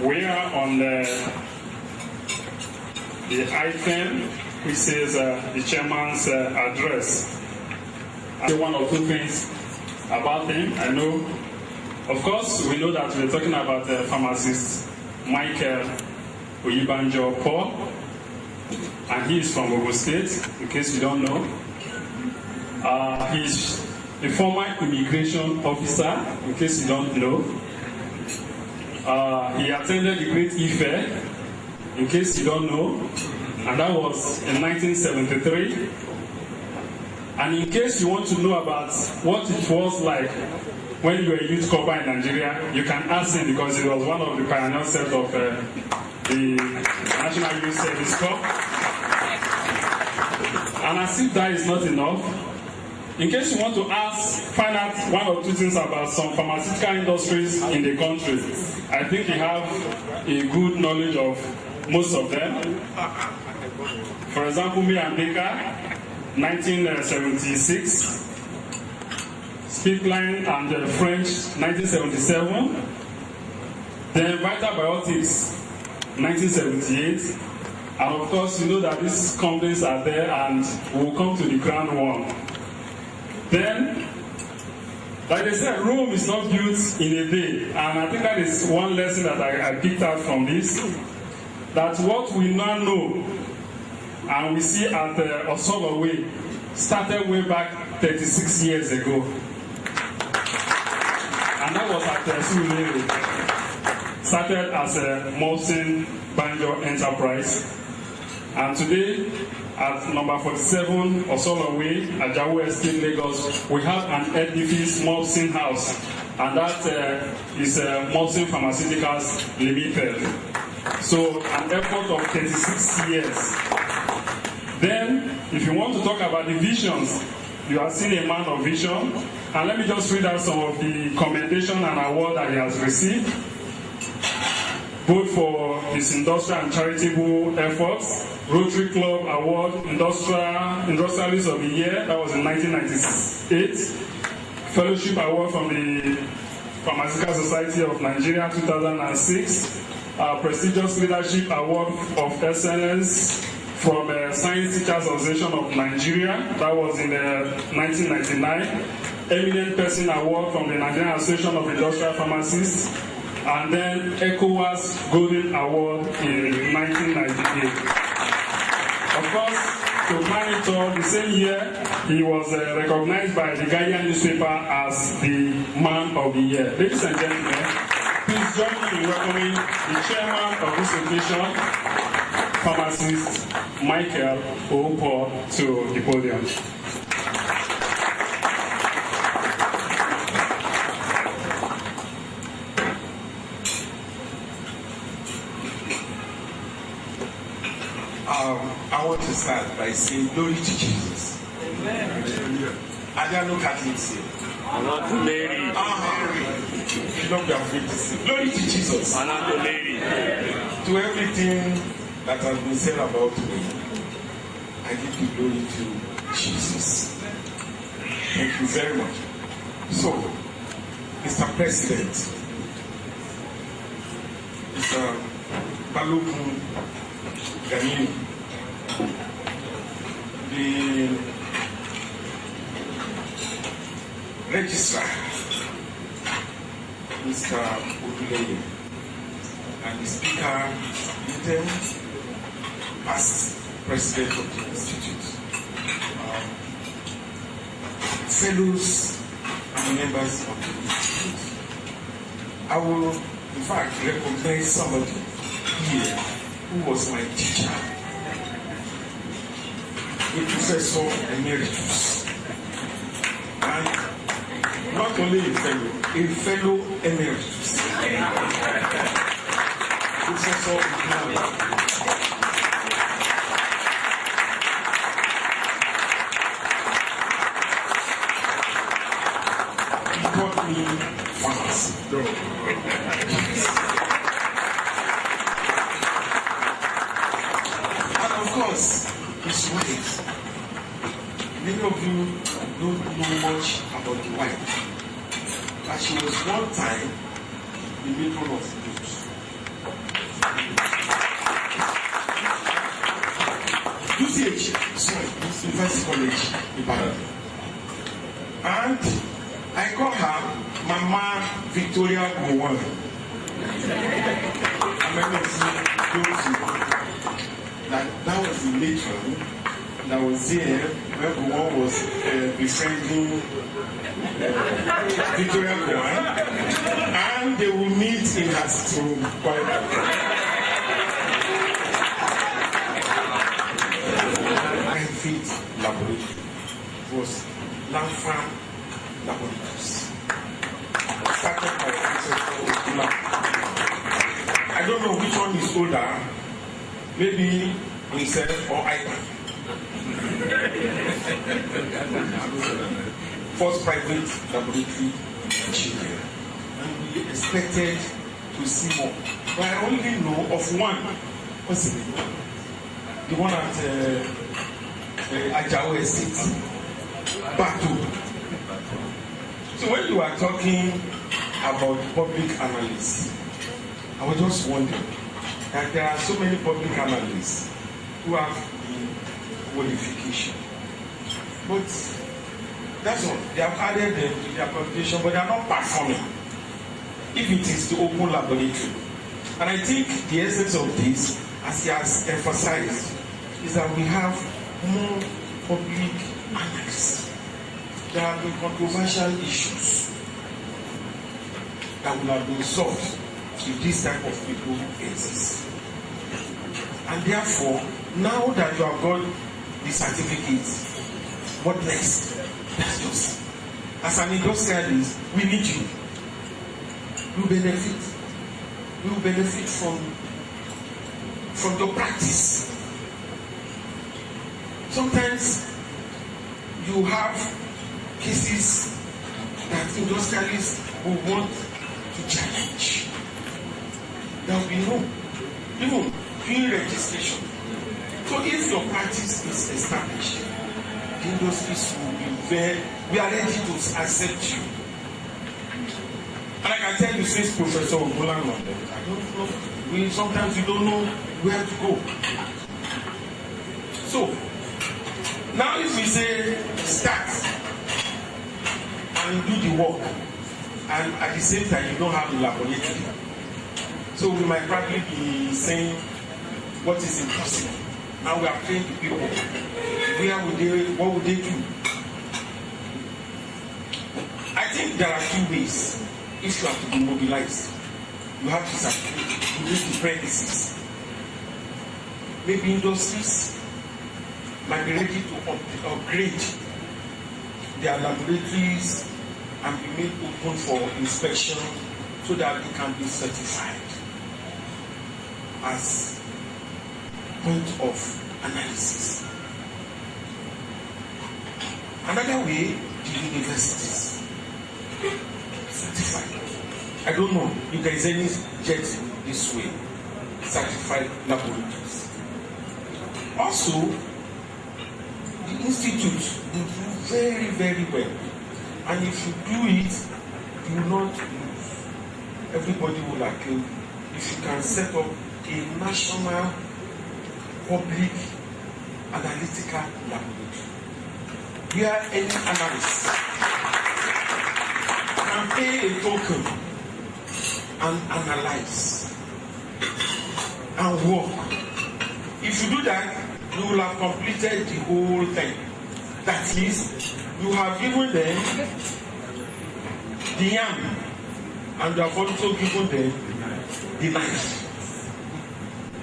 We are on the item which says the chairman's address. I say one or two things about him. I know, of course, we know that we're talking about pharmacist Michael Oyibanjo Paul, and he is from Ogun State, in case you don't know. He's a former immigration officer, in case you don't know. He attended the Great Ife, in case you don't know, and that was in 1973. And in case you want to know about what it was like when you were a youth corps in Nigeria, you can ask him, because he was one of the pioneer set of the National Youth Service Corps. And as if that is not enough, in case you want to find out one or two things about some pharmaceutical industries in the country, I think you have a good knowledge of most of them. For example, me and Baker, 1976. Speakline and French, 1977. Then Vital Biotics, 1978. And of course, you know that these companies are there and will come to the ground one. Then, like they said, Rome is not built in a day. And I think that is one lesson that I picked out from this. That what we now know and we see at Osolo Way started way back 36 years ago. And that was at Surulere. Started as a Molson Banjo enterprise. And today, at number 47 Osolo Way, Ajawo Estate, Lagos, we have an edifice, Molson House. And that is Molson Pharmaceuticals Limited. So, an effort of 36 years. Then, if you want to talk about the visions, you are still a man of vision. And let me just read out some of the commendation and award that he has received, both for his industrial and charitable efforts. Rotary Club Award, Industrialist of the Year, that was in 1998. Fellowship Award from the Pharmaceutical Society of Nigeria, 2006. Prestigious Leadership Award of Excellence from Science Teachers Association of Nigeria, that was in 1999. Eminent Person Award from the Nigerian Association of Industrial Pharmacists, and then ECOWAS Golden Award in 1998. Of course, to plan it all, the same year, he was recognized by the Guardian newspaper as the Man of the Year. Ladies and gentlemen, please join me in welcoming the chairman of this occasion, pharmacist Michael Paul, to the podium. I want to start by saying glory to Jesus. Amen. I don't know Catholics here. Mary. You don't be afraid to say glory to Jesus. Mary. To everything that has been said about me, I give the glory to Jesus. Thank you very much. So, Mr. President, Mr. Balogun Ganiu, the registrar, Mr. Oduleye, and the speaker, Ipan, past president of the institute, fellows and members of the institute. I will, in fact, recognize somebody here who was my teacher, a professor emeritus, and not only a fellow emeritus, Professor Ipan. He taught me pharmacy. And of course, his wife. Many of you don't know much about the wife. But she was one time the matron of the youth. Science College, Ipan. And I call her Mama Victoria Gowon. That was the matron that was there when Gowon was befriending Victoria Gowon, and they will meet in her room quite private laboratory. It was Lanfam Laboratories. Started by Professor. I don't know which one is older, maybe himself or Ipan. First private laboratory in Nigeria. And we expected to see more. But I only know of one. What's the name? The one at Ajao Estate. Batu. So when you are talking about public analysts, I was just wondering that there are so many public analysts who have the qualification. But that's all. They have added them to their qualification, but they are not performing. If it is to open laboratory. And I think the essence of this, as he has emphasized, is that we have more public analysts. There have been controversial issues that will have been solved if this type of people exist. And therefore, now that you have got the certificate, what next? That's just. As an industrialist, we need you. You benefit. You benefit from your practice. Sometimes you have cases that industrialists will want to challenge. There will be no, even pre-registration. So if your practice is established, the industries will be we are ready to accept you. And I can tell you, since Professor Ogulan, I don't know, sometimes you don't know where to go. So, now if we say start and do the work, and at the same time you don't have the laboratory, so we might probably be saying what is impossible. Now we are trained the people. What would they do? I think there are two ways. If you have to be mobilized, you have to sacrifice, you need the premises. Maybe industries might be ready to upgrade their laboratories and be made open for inspection so that it can be certified as point of analysis. Another way, the universities certified. I don't know if there is any jet this way. Certified laboratories. Also, the institute will do very, very well. And if you do it, you will not lose. Everybody will acclaim if you can set up a national public analytical laboratory where any analyst can pay a token and analyze and work. If you do that, you will have completed the whole thing. That is, you have given them the yam and you have also given them the knife.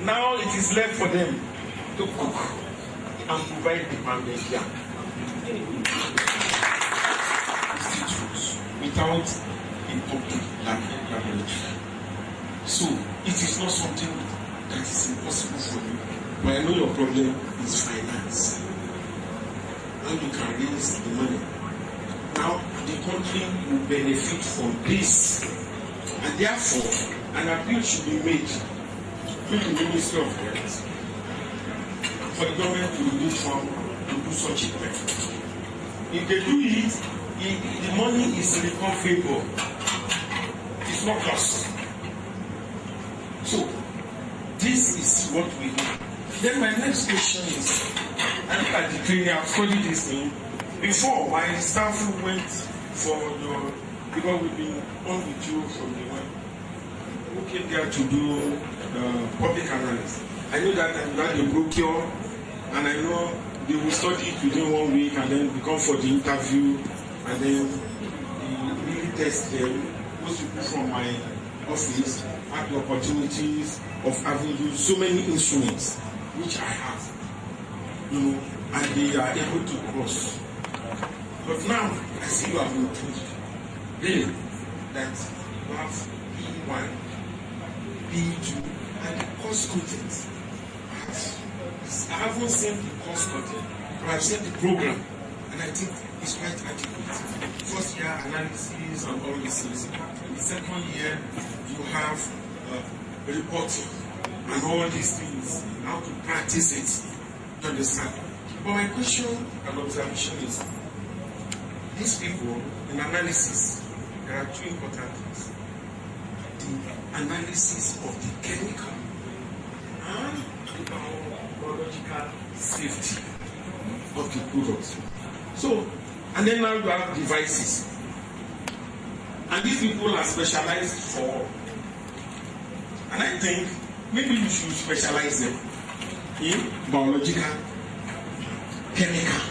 Now it is left for them to cook and provide the pounded yam. Without a public laboratory. So it is not something that is impossible for you. But I know your problem is finance. Now you can raise the money. Now the country will benefit from this. And therefore, an appeal should be made to the Ministry of Health for the government to release funds to do such a thing. If they do it, the money is recoverable. It's not lost. So, this is what we do. Then my next question is, I look at the training, I've studied this thing. Before, my staff went for your, because we've been on with you from the one who came there to do public analysis. I know that you had a brochure, and I know they will study it within 1 week and then we come for the interview, and then they really test them. Most people from my office had the opportunities of having used so many instruments, which I have, you know, and they are able to cross. But now I see you have improved. Really, that you have P1, P2, and the course content. I haven't seen the course content, but I've seen the program, and I think it's quite adequate. First year analysis and all these things. In the second year, you have reporting and all these things, how to practice it. You understand? But my question and observation is, these people in analysis, there are two important things. The analysis of the chemical and the biological safety of the products. So, and then now you have devices. And these people are specialized for, and I think maybe you should specialize them in biological, chemical,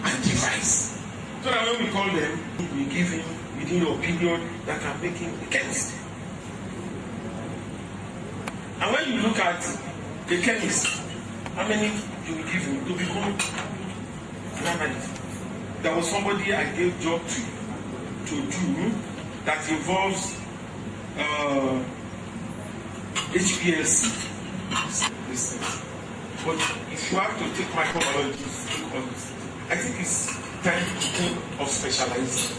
and device. So that when we call them, we give him within your period that can make him a chemist. And when you look at the chemist, how many you will give him to become an analyst? There was somebody I gave job to do that involves HPLC. But if you have to take microbiology, I think it's time to think of specializing.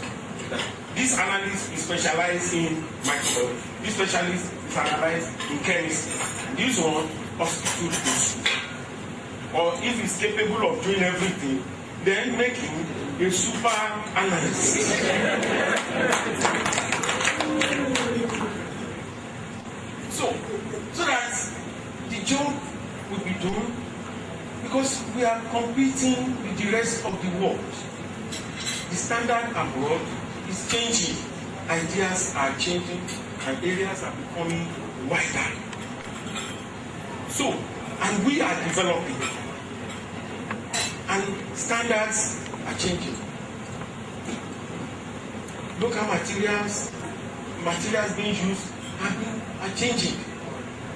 This analyst is specialized in microbiology. This specialist is specialized in chemistry. This one, hospital based. Or if he's capable of doing everything, then make him a super analyst. So that the job will be done, because we are competing with the rest of the world. The standard abroad is changing, ideas are changing, and areas are becoming wider. So, and we are developing, and standards are changing. Local materials being used are changing.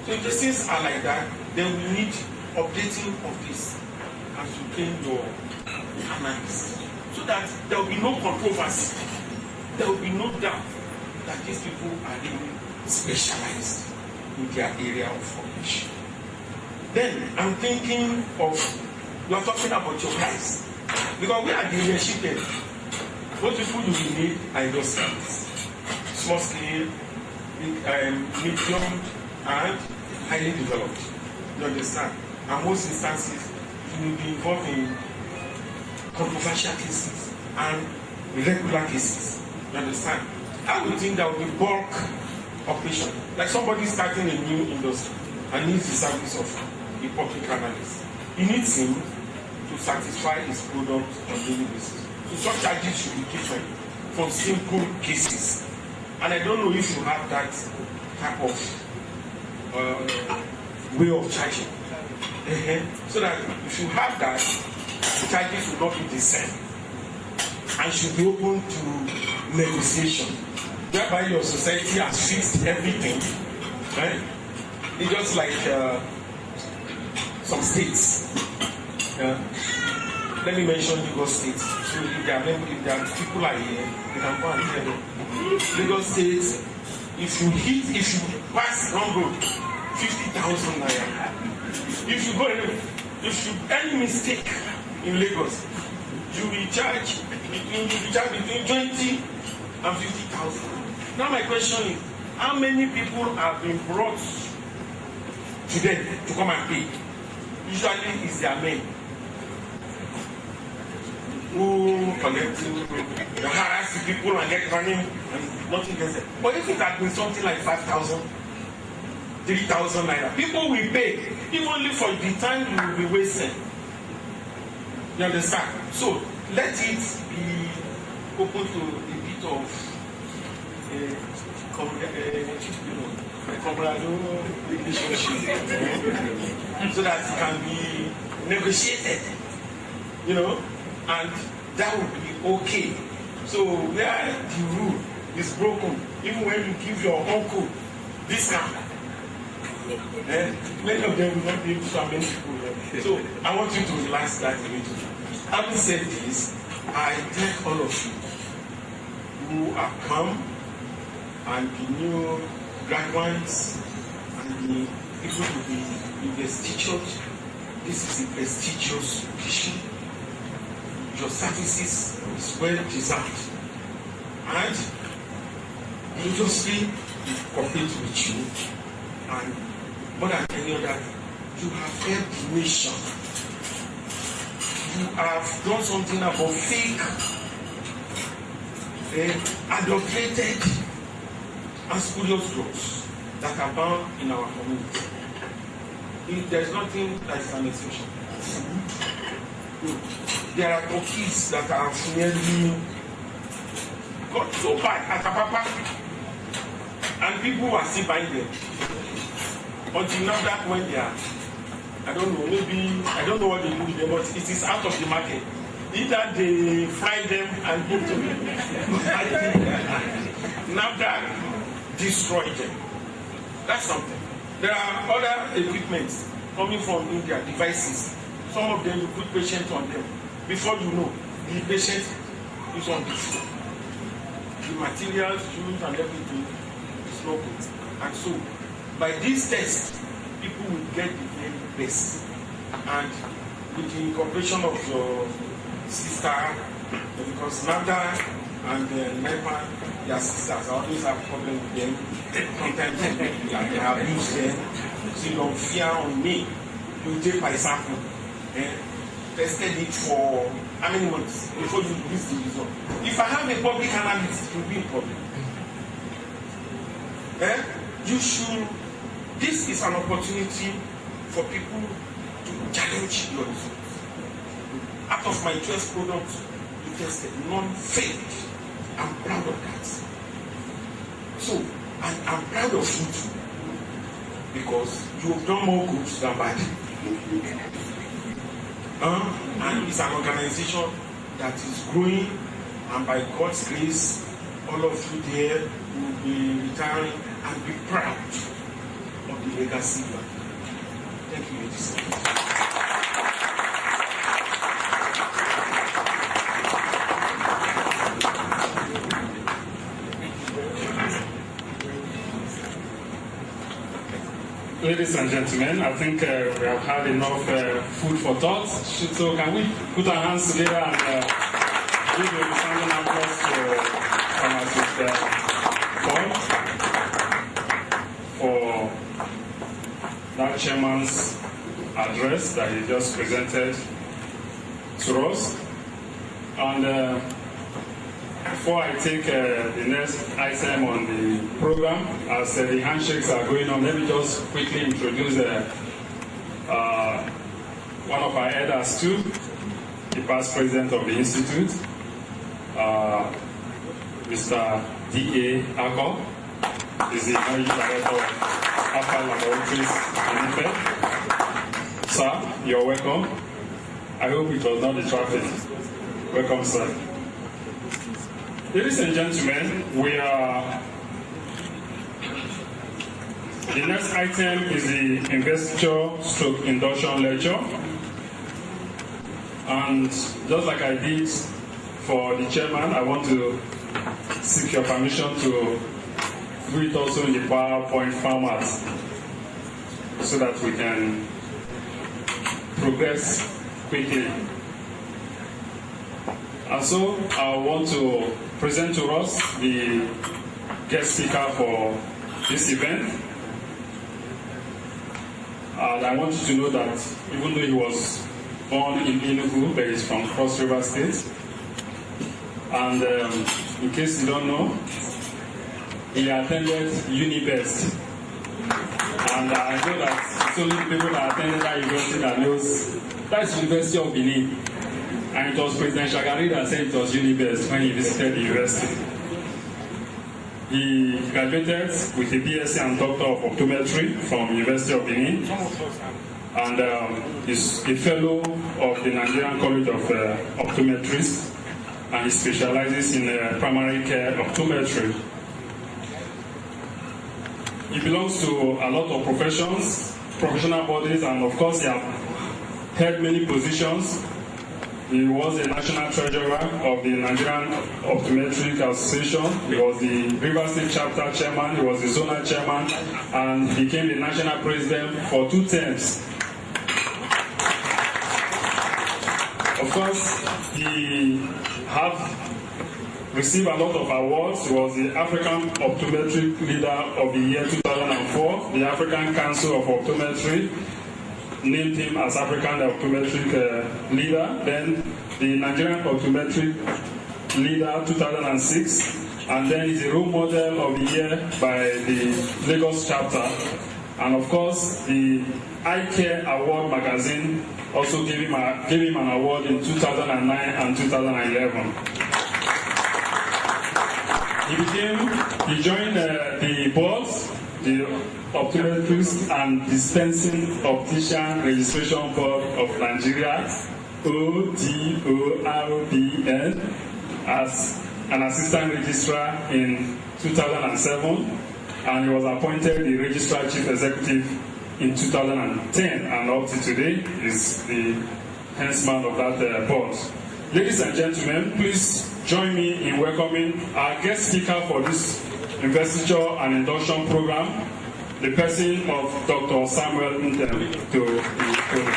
So if the things are like that, then we need updating of this as you train your analysis, so that there will be no controversy. There will be no doubt that these people are really specialized in their area of formation. Then I'm thinking of, you are talking about your price, because we are the leadership. What people you will need are industrials, small scale, medium, and highly developed. You understand? And most instances, you will be involved in controversial cases and regular cases. You understand? I would think there will be bulk operation. Like somebody starting a new industry and needs the service of a public analyst. He needs him to satisfy his product on a daily basis. So such charges should be different from simple cases. And I don't know if you have that type of way of charging. So that if you have that, the charges will not be the same and should be open to negotiation, whereby your society has fixed everything, right? It's just like some states. Let me mention Lagos State. So if there are people are here, they can go and tell them. Lagos State, if you pass wrong road, 50,000 naira. If you any mistake in Lagos, you will charge between 20 and 50,000. Now my question is, how many people have been brought to them to come and pay? Usually it's their men who collect, they harass the people and get money and nothing gets there. But if it had been something like 5,000, 3,000 naira, people will pay, even only for the time you will be wasting. You understand? So let it be open to a bit of relationship, so that it can be negotiated, and that would be okay. So where the rule is broken, even when you give your uncle discount, many of them will not be able to amend people. So I want you to relax that a little. Having said this, I thank all of you who have come, and the new graduates and the people to be Investiture. This is a prestigious position. Your services is well deserved, and the industry will cooperate with you, and more than any other, you have helped the nation. You have done something about fake, adulterated, and spurious drugs that are bound in our community. There is nothing that is an exception. There are cookies that are nearly got so bad at Papa, and people are still buying them. Until now, that when they are, I don't know, maybe, I don't know what they do with them, but it is out of the market. Either they fry them and give to them. Now that destroy them. That's something. There are other equipments coming from India, devices. Some of them you put patients on them. Before you know, the patient is on the floor. The materials used and everything is not good. And so, by this test, people will get the very best. And with the incorporation of your sister, because Nada and Ipan, their sisters, I always have problems with them. Sometimes they abuse them. So you don't fear on me. You take my sample and tested it for how many months before you release the result. If I have a public analyst, it will be in public. You should. This is an opportunity for people to challenge your results. Out of my 12 products, you tested none failed. I'm proud of that. So, and I'm proud of you too, because you have done more good than bad. And it's an organization that is growing, and by God's grace, all of you there will be retiring and be proud of the legacy you have. Thank you, ladies and gentlemen. Ladies and gentlemen, I think we have had enough food for thought. So can we put our hands together and give a resounding applause to pharmacist Cont for that chairman's address that he just presented to us. And before I take the next item on the program, as the handshakes are going on, let me just quickly introduce one of our elders too, the past president of the Institute, Mr. D.A. Ako, is the managing director of Ipan Laboratories in Ipan. Sir, you're welcome. I hope it was not the traffic. Welcome, sir. Ladies and gentlemen, the next item is the Investiture/Induction lecture. And just like I did for the chairman, I want to seek your permission to do it also in the PowerPoint format so that we can progress quickly. And so I want to present to us the guest speaker for this event. And I want you to know that even though he was born in Enugu, but he's from Cross River State. And in case you don't know, he attended Unibest. And I know that it's only people that attended that university that knows that's University of Benin. And it was President Shagari that said it was Unibest when he visited the university. He graduated with a BSc and Doctor of Optometry from the University of Benin, and is a fellow of the Nigerian College of Optometrists, and he specializes in primary care optometry. He belongs to a lot of professional bodies, and of course he has held many positions. He was the national treasurer of the Nigerian Optometric Association. He was the River State chapter chairman. He was the zonal chairman, and he became the national president for 2 terms. Of course, he has received a lot of awards. He was the African Optometric Leader of the year 2004. The African Council of Optometry named him as African Optometric Leader. Then the Nigerian Optometric Leader 2006. And then he's a role model of the year by the Lagos chapter. And of course, the Eye Care Award magazine also gave him an award in 2009 and 2011. He joined the boards, the Optometrists and Dispensing Optician Registration Board of Nigeria, ODORBN, as an assistant registrar in 2007, and he was appointed the Registrar Chief Executive in 2010, and up to today is the henchman of that board. Ladies and gentlemen, please join me in welcoming our guest speaker for this Investiture and Induction program, the person of Dr. Samuel Ntem, to the podium.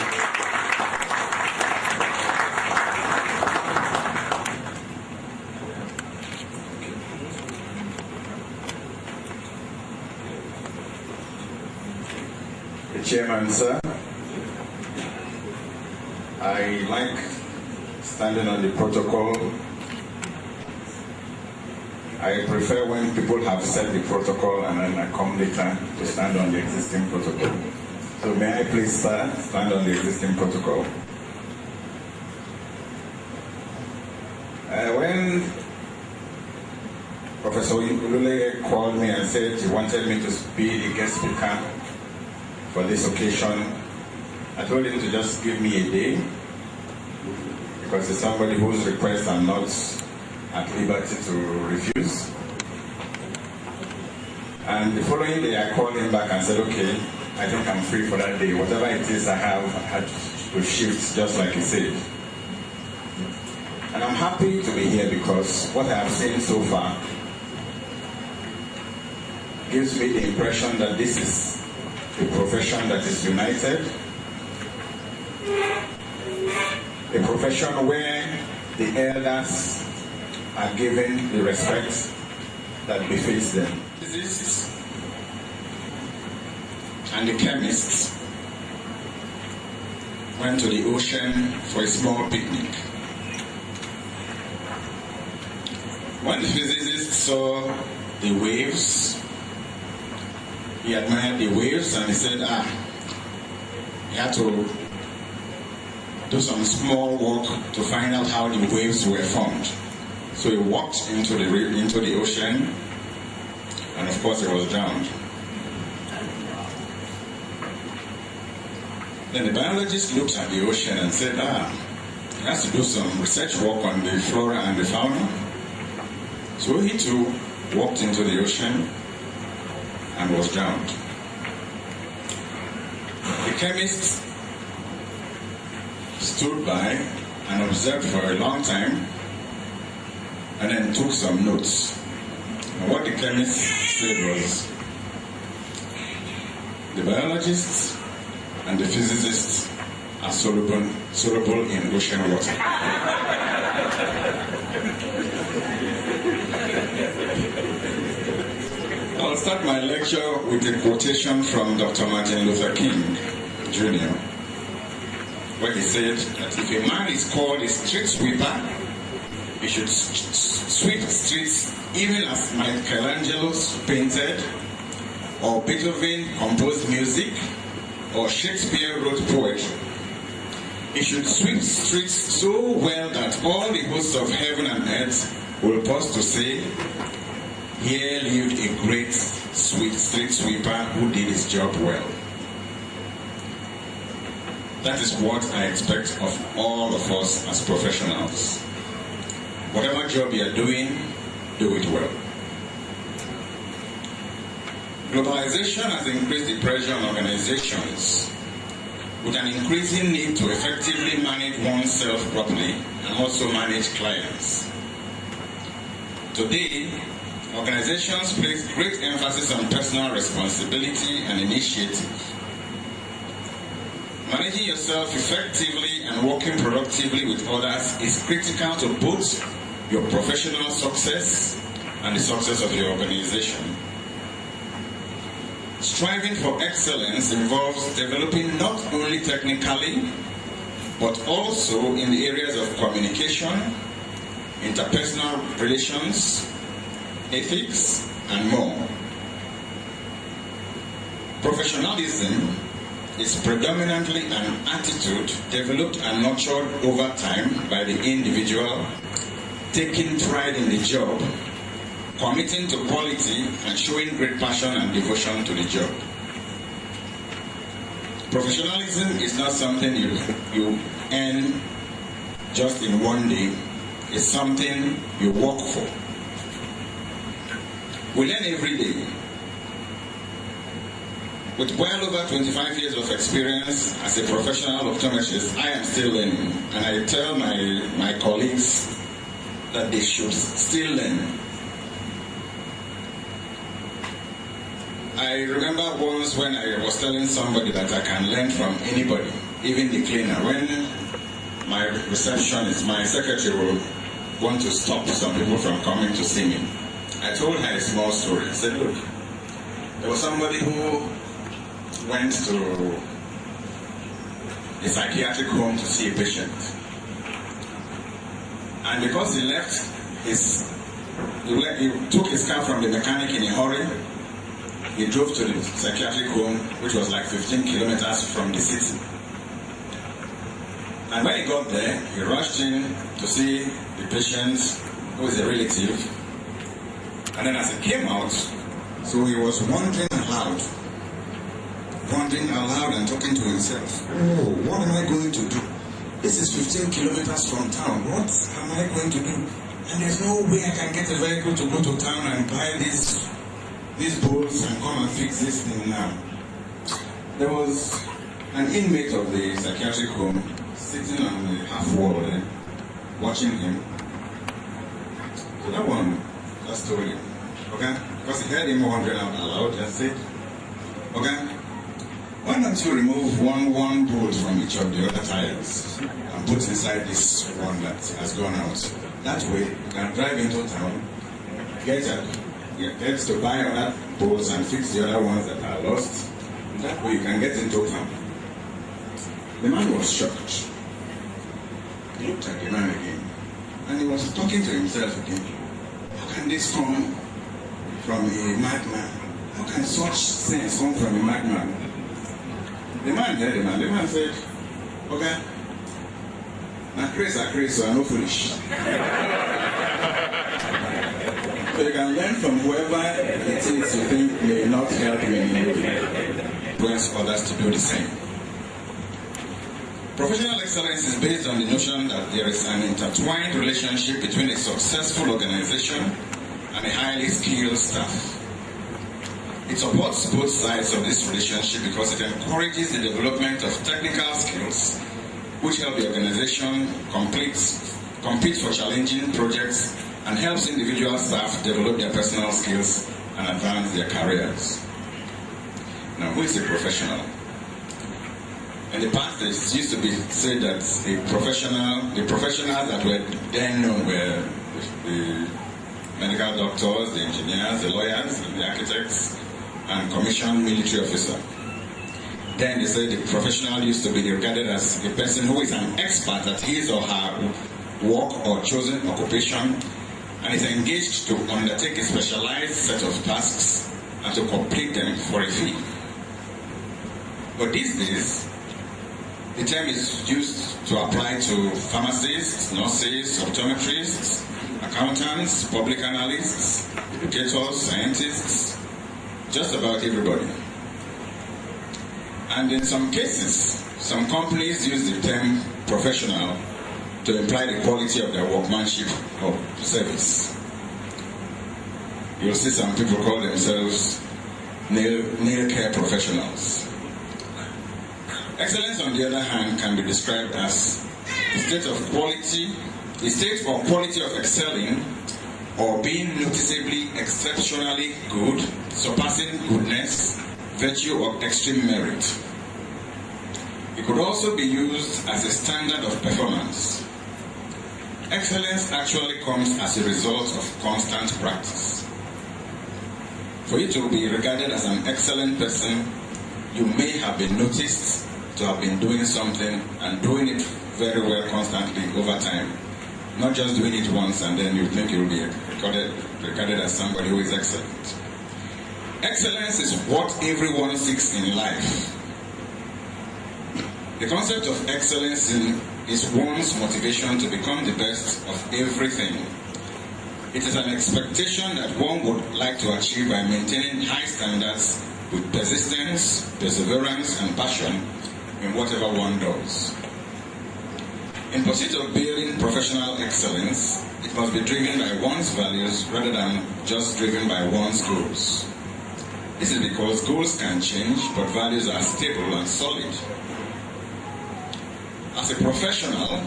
Chairman, sir, I like standing on the protocol. I prefer when people have set the protocol and then I come later to stand on the existing protocol. So may I please, sir, stand on the existing protocol? When Professor Ulule called me and said he wanted me to be the guest speaker for this occasion, I told him to just give me a day, because it's somebody whose request I'm not at liberty to refuse. And the following day I called him back and said, okay, I think I'm free for that day. Whatever it is I had to shift, just like he said. And I'm happy to be here because what I have seen so far gives me the impression that this is a profession that is united, a profession where the elders are given the respect that befits them. Physicists and the chemists went to the ocean for a small picnic. When the physicist saw the waves, he admired the waves and he said, he had to do some small work to find out how the waves were formed. So he walked into the ocean, and of course he was drowned. Then the biologist looked at the ocean and said, he has to do some research work on the flora and the fauna. So he too walked into the ocean and was drowned. The chemist stood by and observed for a long time and then took some notes. And what the chemist said was, the biologists and the physicists are soluble in ocean water. I'll start my lecture with a quotation from Dr. Martin Luther King, Jr., where he said that if a man is called a street sweeper, he should sweep streets even as Michelangelo painted, or Beethoven composed music, or Shakespeare wrote poetry. He should sweep streets so well that all the hosts of heaven and earth will pause to say, here lived a great street sweeper who did his job well. That is what I expect of all of us as professionals. Whatever job you are doing, do it well. Globalization has increased the pressure on organizations with an increasing need to effectively manage oneself properly and also manage clients. Today, organizations place great emphasis on personal responsibility and initiative. Managing yourself effectively and working productively with others is critical to both your professional success and the success of your organization. Striving for excellence involves developing not only technically, but also in the areas of communication, interpersonal relations, ethics, and more. Professionalism is predominantly an attitude developed and nurtured over time by the individual, taking pride in the job, committing to quality, and showing great passion and devotion to the job. Professionalism is not something you earn just in one day. It's something you work for. We learn every day. With well over 25 years of experience as a professional optometrist, I am still learning. And I tell my colleagues that they should still learn. I remember once when I was telling somebody that I can learn from anybody, even the cleaner. When my receptionist, my secretary will want to stop some people from coming to see me, I told her a small story. I said, look, there was somebody who went to a psychiatric home to see a patient. And because he took his car from the mechanic in a hurry, he drove to the psychiatric home, which was like 15 kilometers from the city. And when he got there, he rushed in to see the patient, who is a relative. And then as he came out, so he was wondering aloud and talking to himself. Oh, what am I going to do? This is 15 kilometers from town. What am I going to do? And there's no way I can get a vehicle to go to town and buy these bolts and come and fix this thing now. There was an inmate of the psychiatric home sitting on the half wall there, watching him. So that story. Okay? Because he heard him wandering out aloud and said, okay, why don't you remove one bolt from each of the other tires and put inside this one that has gone out? That way, you can drive into town, get to buy other bolts and fix the other ones that are lost. That way, you can get into town. The man was shocked. He looked at the man again, and he was talking to himself again. How can this come from a madman? How can such sense come from a madman? The man heard him, and the man said, okay, now crazy are crazy, so I'm not foolish. So you can learn from whoever it is you think may not help you influence others to do the same. Professional excellence is based on the notion that there is an intertwined relationship between a successful organization and a highly skilled staff. It supports both sides of this relationship because it encourages the development of technical skills which help the organization compete for challenging projects and helps individual staff develop their personal skills and advance their careers. Now, who is a professional? In the past, it used to be said that the professionals that were then known were the medical doctors, the engineers, the lawyers, the architects, and commissioned military officer. Then they said the professional used to be regarded as a person who is an expert at his or her work or chosen occupation and is engaged to undertake a specialized set of tasks and to complete them for a fee. But these days, The term is used to apply to pharmacists, nurses, optometrists, accountants, public analysts, educators, scientists, just about everybody. And in some cases, some companies use the term professional to imply the quality of their workmanship or service. You'll see some people call themselves nail care professionals. Excellence, on the other hand, can be described as the state or quality of excelling or being noticeably exceptionally good, surpassing goodness, virtue, or extreme merit. It could also be used as a standard of performance. Excellence actually comes as a result of constant practice. For you to be regarded as an excellent person, you may have been noticed to have been doing something and doing it very well constantly over time. Not just doing it once and then you think you'll be regarded as somebody who is excellent. Excellence is what everyone seeks in life. The concept of excellence is one's motivation to become the best of everything. It is an expectation that one would like to achieve by maintaining high standards with persistence, perseverance, and passion in whatever one does. In pursuit of building professional excellence, it must be driven by one's values rather than just driven by one's goals. This is because goals can change, but values are stable and solid. As a professional,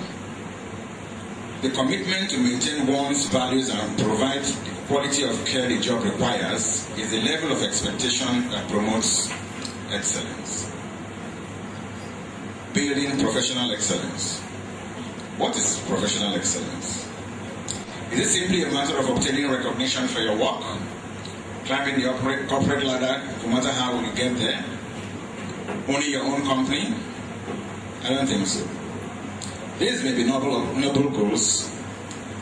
the commitment to maintain one's values and provide the quality of care the job requires is the level of expectation that promotes excellence. Building professional excellence. What is professional excellence? Is it simply a matter of obtaining recognition for your work? Climbing the corporate ladder, no matter how you get there? Owning your own company? I don't think so. These may be noble goals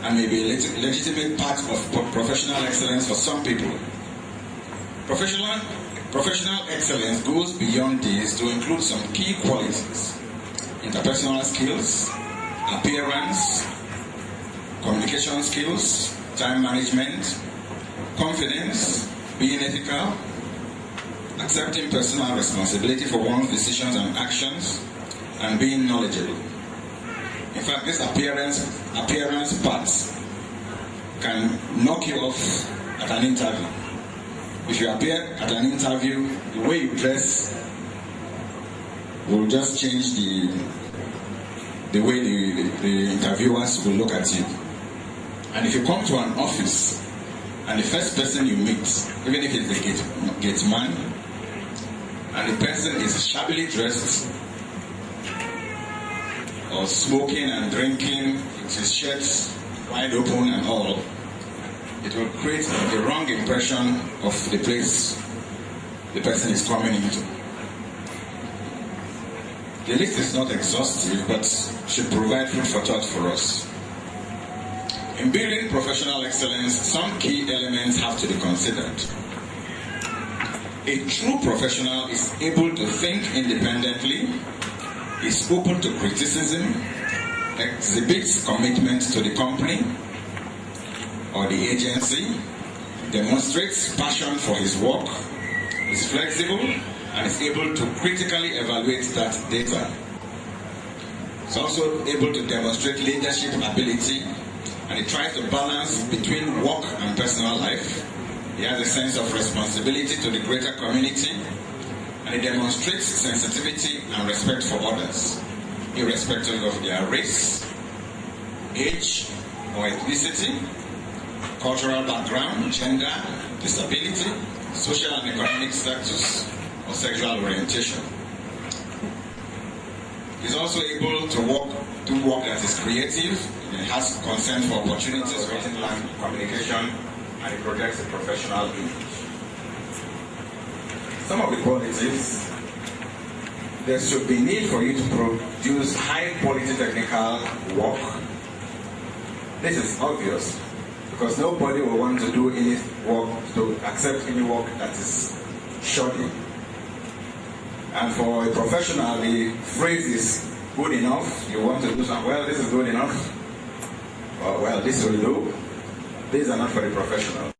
and may be a legitimate part of professional excellence for some people. Professional excellence goes beyond these to include some key qualities: interpersonal skills, appearance, communication skills, time management, confidence, being ethical, accepting personal responsibility for one's decisions and actions, and being knowledgeable. In fact, this appearance parts can knock you off at an interview. If you appear at an interview, the way you dress will just change the way the interviewers will look at you. And if you come to an office and the first person you meet, even if it's the gate man, and the person is shabbily dressed or smoking and drinking with his shirt wide open and all, it will create the wrong impression of the place the person is coming into. The list is not exhaustive, but should provide food for thought for us. In building professional excellence, some key elements have to be considered. A true professional is able to think independently, is open to criticism, exhibits commitment to the company or the agency, demonstrates passion for his work, is flexible, and is able to critically evaluate that data. It's also able to demonstrate leadership ability, and it tries to balance between work and personal life. He has a sense of responsibility to the greater community, and it demonstrates sensitivity and respect for others, irrespective of their race, age, or ethnicity, cultural background, gender, disability, social and economic status, or sexual orientation. He's also able to do work that is creative, and has concern for opportunities, written communication, and it protects the professional image. Some of the qualities: there should be need for you to produce high quality technical work. This is obvious, because nobody will want to do any work, to accept any work that is shoddy. And for a professional, the phrase is good enough. You want to do something, well, this is good enough. Well, this will do. These are not for the professional.